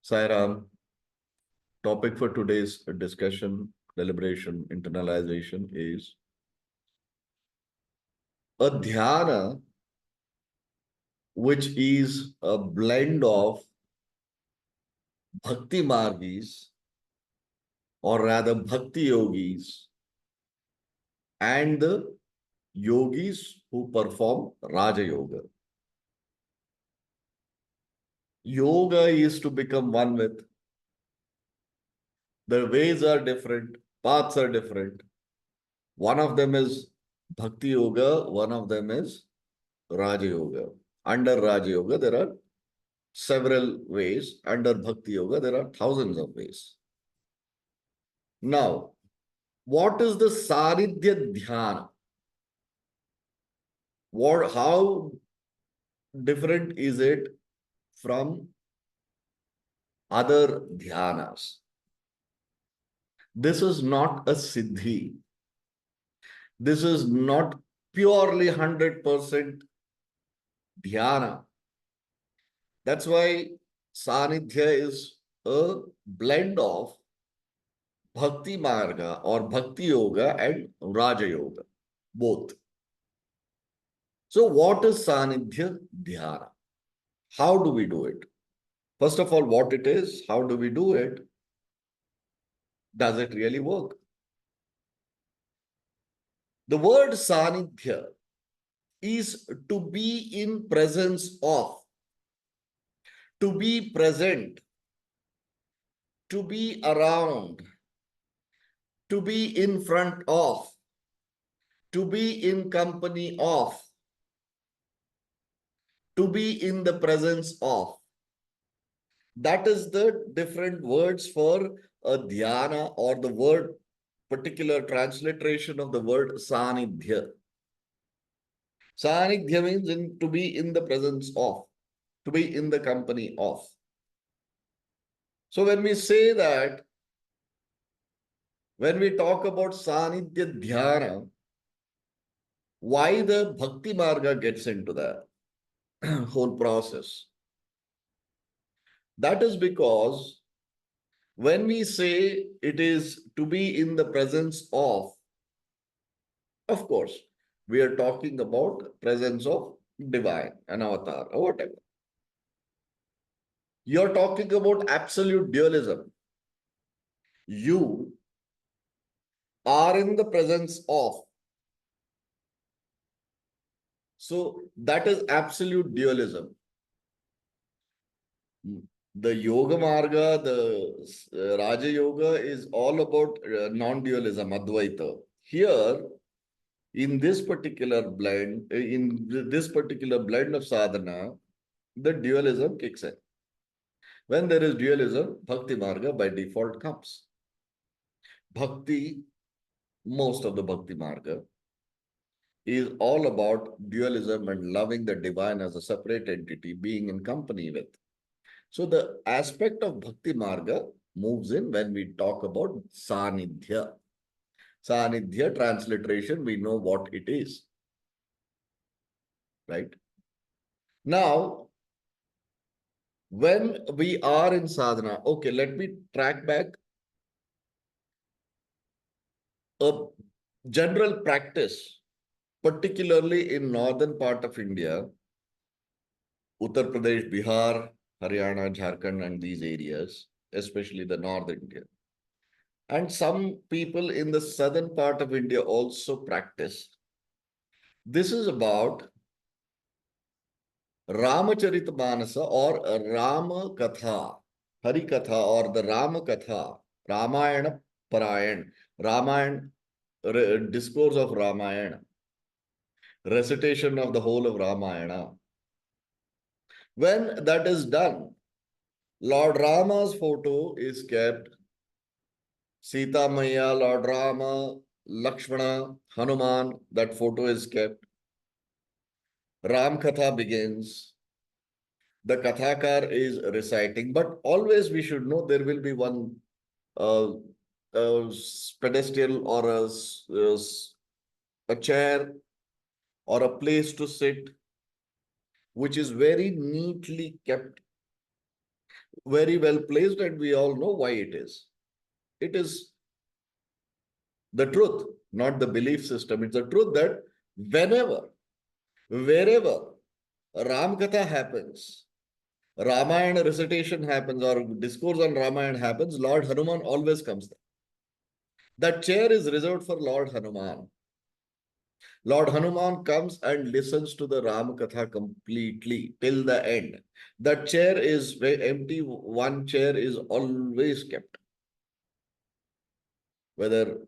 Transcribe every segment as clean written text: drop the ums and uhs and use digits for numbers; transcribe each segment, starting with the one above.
Sairam, topic for today's discussion, deliberation, internalization is a dhyana, which is a blend of bhakti margis, or rather bhakti yogis, and the yogis who perform Raja Yoga. Yoga is to become one with. The ways are different, paths are different. One of them is Bhakti Yoga, one of them is Raja Yoga. Under Raja Yoga, there are several ways. Under Bhakti Yoga, there are thousands of ways. Now, what is the Saanidhya Dhyana? How different is it from other dhyanas? This is not a siddhi. This is not purely 100% dhyana. That's why Saanidhya is a blend of Bhakti Marga or Bhakti Yoga and Raja Yoga, both. So, what is Saanidhya Dhyana? How do we do it? First of all, what it is, how do we do it? Does it really work? The word Saanidhya is to be in presence of, to be present, to be around, to be in front of, to be in company of, to be in the presence of. That is the different words for a dhyana, or the word, particular transliteration of the word Saanidhya. Saanidhya means to be in the presence of, to be in the company of. So when we say that, when we talk about Saanidhya Dhyana, why the Bhakti Marga gets into the whole process? That is because when we say it is to be in the presence of course, we are talking about presence of divine, an avatar, or whatever. You're talking about absolute dualism. You are in the presence of. So that is absolute dualism. The Yoga Marga, the Raja Yoga is all about non-dualism, Advaita. Here, in this particular blend, of sadhana, the dualism kicks in. When there is dualism, Bhakti Marga by default comes. Bhakti, most of the Bhakti Marga, is all about dualism and loving the divine as a separate entity, being in company with. So the aspect of Bhakti Marga moves in when we talk about Saanidhya. Saanidhya transliteration, we know what it is. Right? Now, when we are in sadhana, okay, let me track back. A general practice, particularly in northern part of India, Uttar Pradesh, Bihar, Haryana, Jharkhand, and these areas, especially the North India. And some people in the southern part of India also practice. This is about Ramacharitamanasa or Rama Katha, Hari Katha or the Rama Katha, Ramayana Parayan, Ramayana, discourse of Ramayana, recitation of the whole of Ramayana. When that is done, Lord Rama's photo is kept, Sita Maya, Lord Rama, Lakshmana, Hanuman, that photo is kept. Ram Katha begins. The Kathakar is reciting, but always we should know there will be one pedestal or a chair or a place to sit, which is very neatly kept. Very well placed, and we all know why it is. It is the truth, not the belief system. It's the truth that whenever, wherever Ram Katha happens, Ramayana recitation happens, or discourse on Ramayana happens, Lord Hanuman always comes there. That chair is reserved for Lord Hanuman. Lord Hanuman comes and listens to the Ram Katha completely till the end. That chair is empty, one chair is always kept. Whether,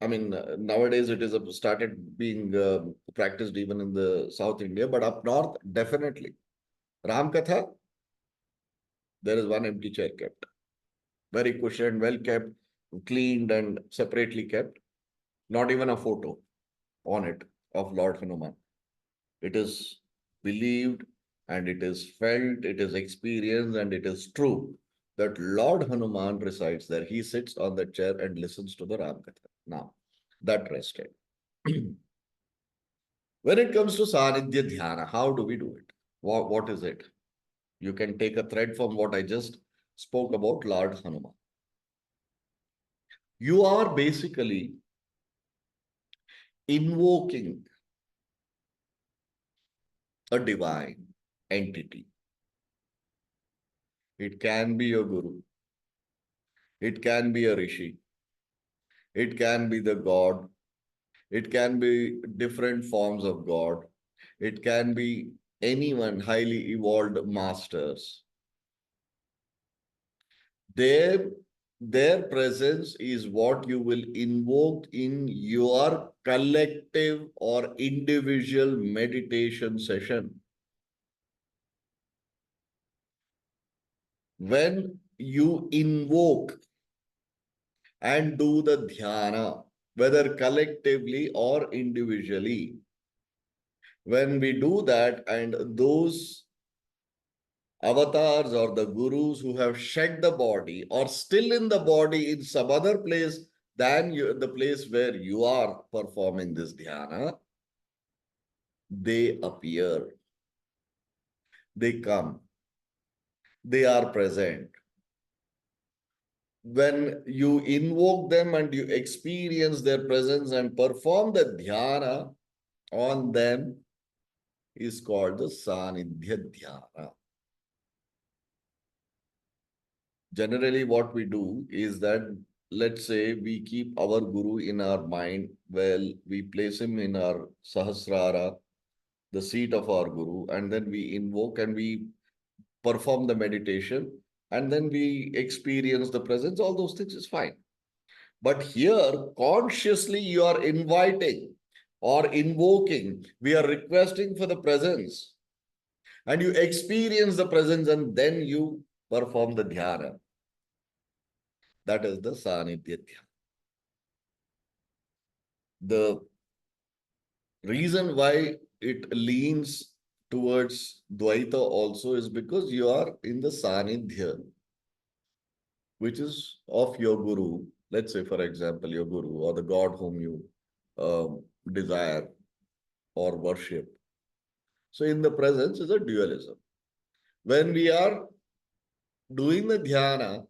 I mean, nowadays it is started being practiced even in the South India, but up north, definitely. Ram Katha, there is one empty chair kept. Very cushioned, well kept, cleaned, and separately kept. Not even a photo on it of Lord Hanuman. It is believed and it is felt, it is experienced, and it is true that Lord Hanuman resides there. He sits on that chair and listens to the Ram Katha. Now, that rested. When it comes to Saanidhya Dhyana, how do we do it? What is it? You can take a thread from what I just spoke about Lord Hanuman. You are basically invoking a divine entity. It can be a guru, it can be a rishi, it can be the god, it can be different forms of god, it can be anyone highly evolved masters. Their, their presence is what you will invoke in your collective or individual meditation session. When you invoke and do the dhyana, whether collectively or individually, when we do that, and those avatars or the gurus who have shed the body or still in the body in some other place than the place where you are performing this dhyana, they appear, they come, they are present. When you invoke them and you experience their presence and perform the dhyana on them, is called the Saanidhya Dhyana. Generally, what we do is that, let's say we keep our guru in our mind. Well, we place him in our Sahasrara, the seat of our guru, and then we invoke and we perform the meditation, and then we experience the presence. All those things is fine. But here, consciously, you are inviting or invoking, we are requesting for the presence, and you experience the presence, and then you perform the dhyana. That is the Saanidhya Dhyana. The reason why it leans towards Dvaita also is because you are in the Saanidhya, which is of your Guru. Let's say, for example, your Guru or the God whom you desire or worship. So, in the presence is a dualism. When we are doing the dhyana,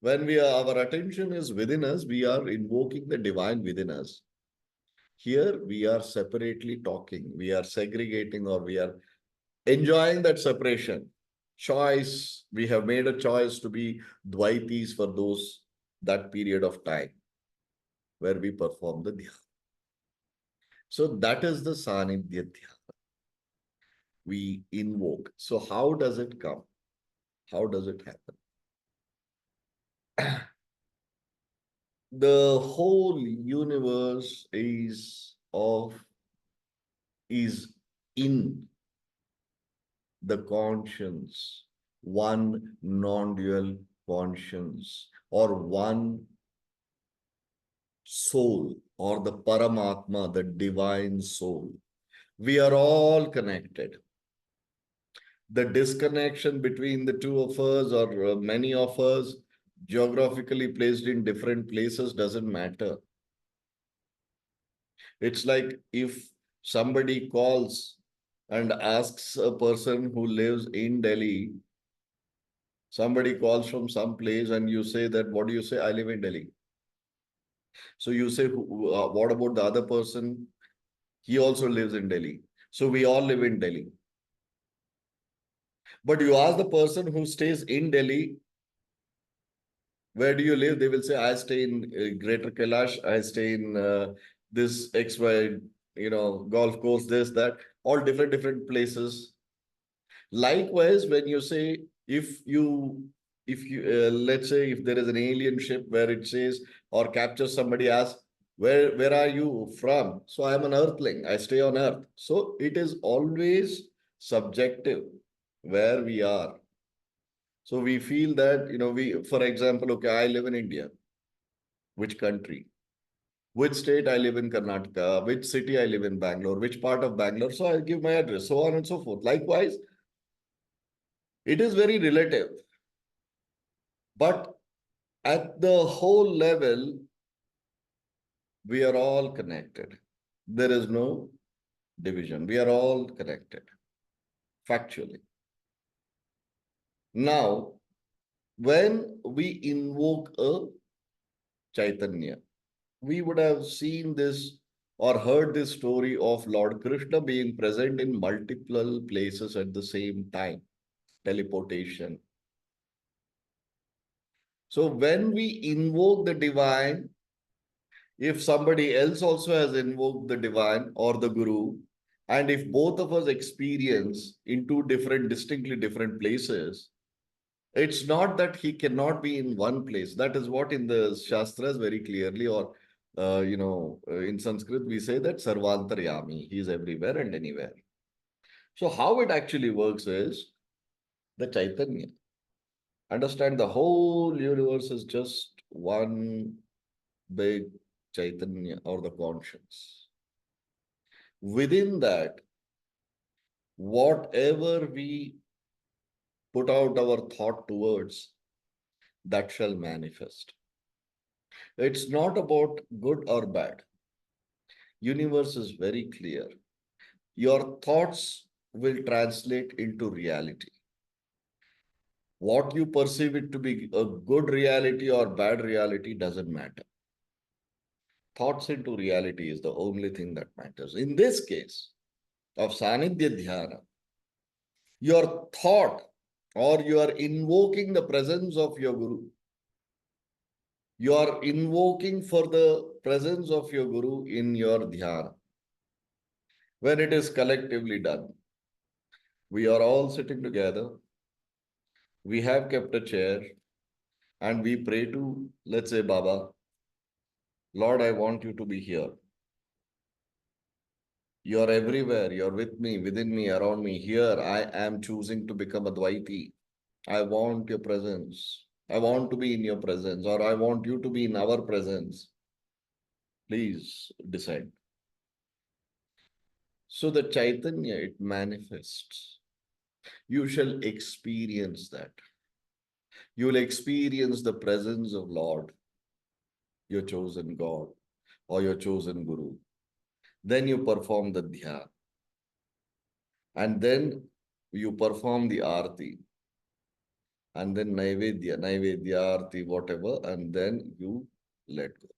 when our attention is within us, we are invoking the divine within us. Here we are separately talking, we are segregating, or we are enjoying that separation. Choice, we have made a choice to be Dvaitis for that period of time where we perform the dhyana. So that is the Saanidhya Dhyana. We invoke. So how does it come? How does it happen? The whole universe is in the conscience, one non-dual conscience, or one soul, or the Paramatma, the divine soul. We are all connected. The disconnection between the two of us, or many of us, geographically placed in different places, doesn't matter. It's like if somebody calls and asks a person who lives in Delhi Somebody calls from some place and you say that, what do you say? I live in Delhi. So you say, what about the other person? He also lives in Delhi. So we all live in Delhi. But you ask the person who stays in Delhi, where do you live? They will say, I stay in Greater Kailash. I stay in this XY, golf course, this, that, all different places. Likewise, when you say, let's say if there is an alien ship where it says or captures somebody, asks, where are you from? So I'm an earthling. I stay on earth. So it is always subjective where we are. So we feel that, for example, okay, I live in India. Which country? Which state? I live in Karnataka. Which city? I live in Bangalore. Which part of Bangalore? So I give my address, so on and so forth. Likewise, it is very relative. But at the whole level, we are all connected. There is no division. We are all connected, factually. Now, when we invoke a Chaitanya, we would have seen this or heard this story of Lord Krishna being present in multiple places at the same time, teleportation. So when we invoke the divine, if somebody else also has invoked the divine or the guru, and if both of us experience in two different, distinctly different places, it's not that he cannot be in one place. That is what in the Shastras very clearly, or in Sanskrit, we say that Sarvantaryami, he is everywhere and anywhere. So how it actually works is the Chaitanya. Understand the whole universe is just one big Chaitanya or the conscience. Within that, whatever we put out our thought towards, that shall manifest. It's not about good or bad. Universe is very clear. Your thoughts will translate into reality. What you perceive it to be a good reality or bad reality doesn't matter. Thoughts into reality is the only thing that matters. In this case of Saanidhya Dhyana, your thought or you are invoking the presence of your Guru. You are invoking for the presence of your Guru in your dhyana. When it is collectively done, we are all sitting together. We have kept a chair and we pray to, let's say, Baba, Lord, I want you to be here. You're everywhere. You're with me, within me, around me. Here, I am choosing to become a Dvaiti. I want your presence. I want to be in your presence, or I want you to be in our presence. Please decide. So the Chaitanya, it manifests. You shall experience that. You will experience the presence of Lord, your chosen God, or your chosen Guru. Then you perform the dhyana. And then you perform the arti. And then naivedya, arti, whatever, and then you let go.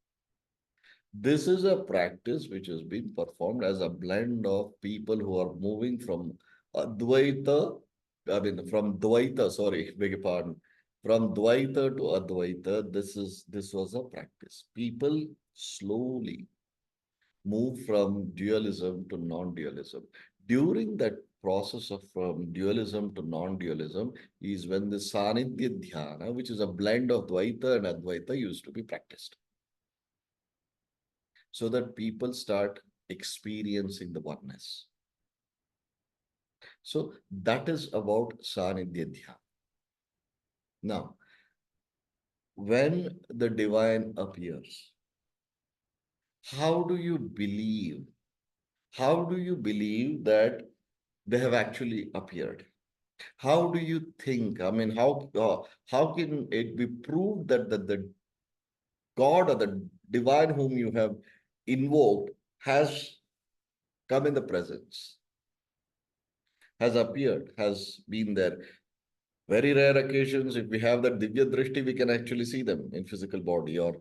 This is a practice which has been performed as a blend of people who are moving from from Dvaita, sorry, beg your pardon, from Dvaita to Advaita. This was a practice. People slowly move from dualism to non-dualism. During that process of from dualism to non-dualism is when the Saanidhya Dhyana, which is a blend of Dvaita and Advaita, used to be practiced. So that people start experiencing the oneness. So that is about Saanidhya Dhyana. Now, when the divine appears, how do you believe? How do you believe that they have actually appeared? How do you think? I mean, how can it be proved that the God or the divine whom you have invoked has come in the presence, has appeared, has been there? Very rare occasions, if we have that Divya Drishti, we can actually see them in physical body or,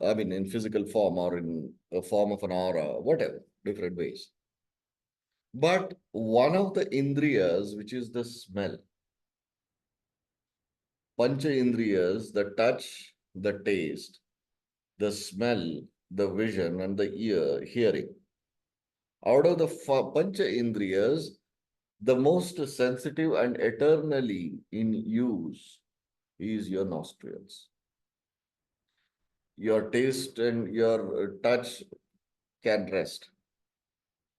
I mean, in physical form or in a form of an aura, whatever, different ways. But one of the indriyas, which is the smell, Pancha Indriyas, the touch, the taste, the smell, the vision, and the ear, hearing. Out of the Pancha Indriyas, the most sensitive and eternally in use is your nostrils. Your taste and your touch can rest.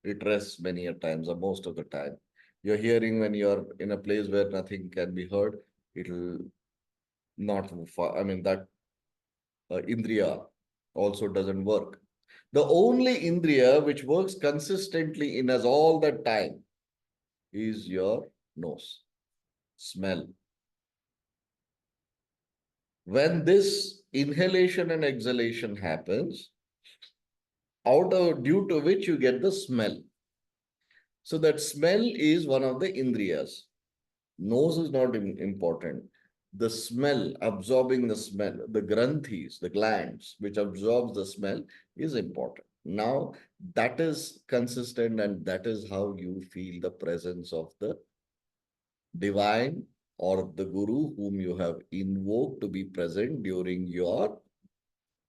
It rests many a times or most of the time. Your hearing, when you're in a place where nothing can be heard, it'll not move far. I mean, that Indriya also doesn't work. The only Indriya which works consistently in us all the time is your nose, smell. When this inhalation and exhalation happens, out of due to which you get the smell. So that smell is one of the Indriyas. Nose is not important. The smell, absorbing the smell, the granthis, the glands which absorbs the smell is important. Now that is consistent and that is how you feel the presence of the divine or the guru whom you have invoked to be present during your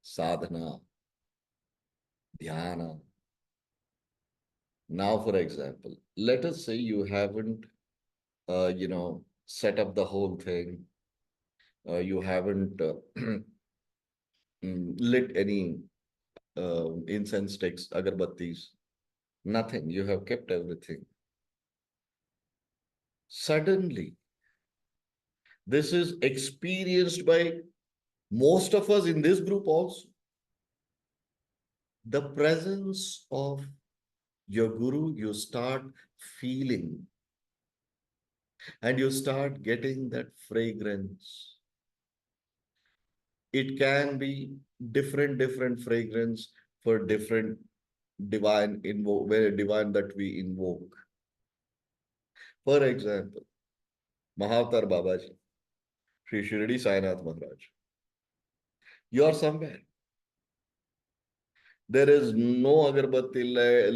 sadhana, dhyana. Now, for example, let us say you haven't, set up the whole thing. You haven't lit any incense sticks, agarbattis, nothing. You have kept everything. Suddenly, this is experienced by most of us in this group also. The presence of your guru, you start feeling and you start getting that fragrance. It can be different fragrance for different divine invoke, very divine that we invoke. For example, Mahavatar Babaji, Sri Shirdi Sainath Maharaj. You are somewhere. There is no agarbatti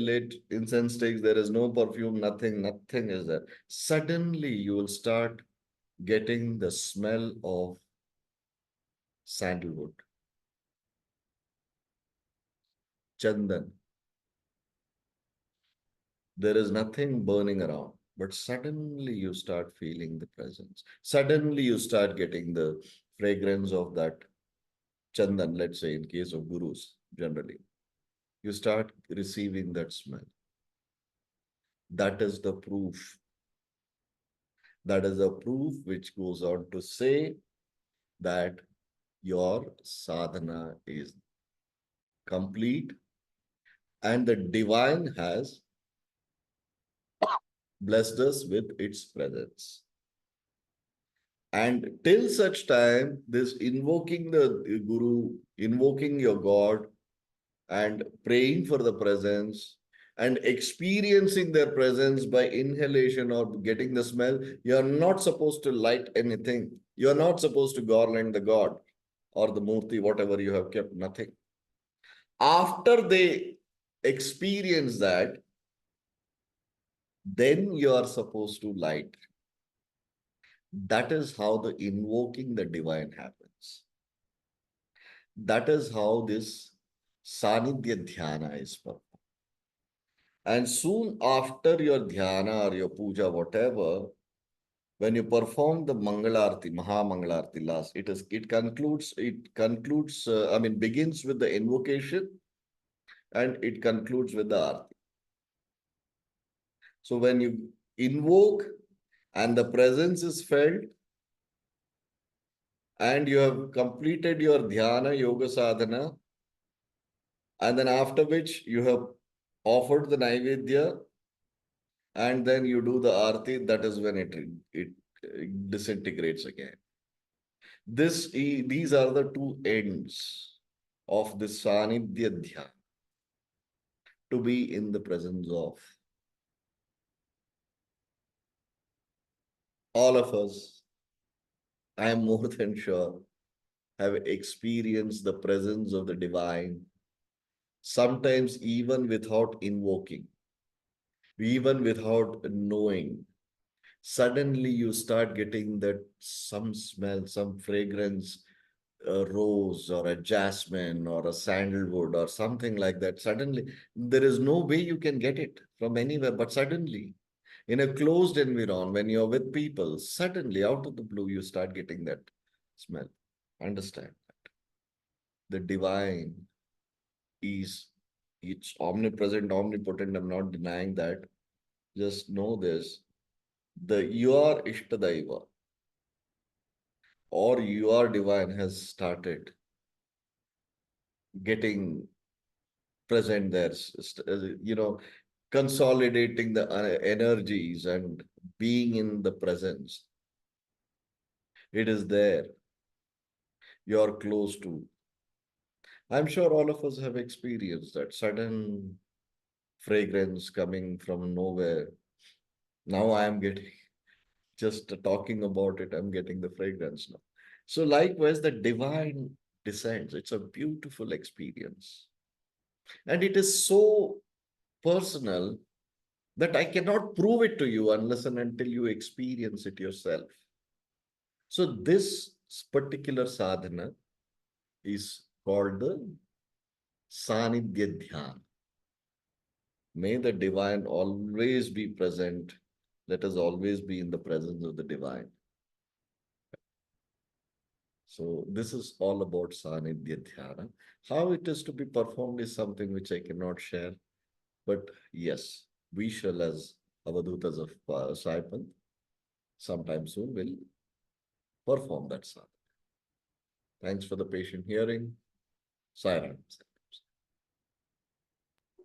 lit, incense sticks, there is no perfume, nothing is there. Suddenly you will start getting the smell of sandalwood, chandan. There is nothing burning around, but suddenly you start feeling the presence. Suddenly you start getting the fragrance of that chandan, let's say in case of gurus, generally. You start receiving that smell. That is the proof. That is a proof which goes on to say that your sadhana is complete and the divine has blessed us with its presence. And till such time, this invoking the Guru, invoking your God, and praying for the presence and experiencing their presence by inhalation or getting the smell, you're not supposed to light anything. You're not supposed to garland the God or the Murti, whatever you have kept, nothing. After they experience that, then you are supposed to light. That is how the invoking the divine happens. That is how this Saanidhya dhyana is performed. And soon after your dhyana or your puja, whatever, when you perform the Mangalarti, Maha Mangalarti last, begins with the invocation and it concludes with the arti. So when you invoke and the presence is felt and you have completed your dhyana yoga sadhana, and then after which you have offered the Naivedya and then you do the arti, that is when it disintegrates again. These are the two ends of the Saanidhya Dhyana, to be in the presence of all of us I am more than sure, have experienced the presence of the divine, sometimes even without invoking, even without knowing. Suddenly you start getting that some smell, some fragrance, a rose or a jasmine or a sandalwood or something like that. Suddenly, there is no way you can get it from anywhere, but suddenly, in a closed environment, when you're with people, suddenly out of the blue, you start getting that smell. Understand? The divine is, it's omnipresent, omnipotent. I'm not denying that. Just know this. The your Ishtadaiva or your divine has started getting present there, consolidating the energies and being in the presence. It is there. You're close to. I'm sure all of us have experienced that sudden fragrance coming from nowhere. Now I am getting, just talking about it, I'm getting the fragrance now. So, likewise, the divine descends. It's a beautiful experience. And it is so personal that I cannot prove it to you unless and until you experience it yourself. So, this particular sadhana is called the Saanidhya Dhyan. May the divine always be present. Let us always be in the presence of the divine. So, this is all about Saanidhya Dhyana. How it is to be performed is something which I cannot share. But yes, we shall, as Avadutas of Saipanth, sometime soon will perform that sadhana. Thanks for the patient hearing. Sai Ram.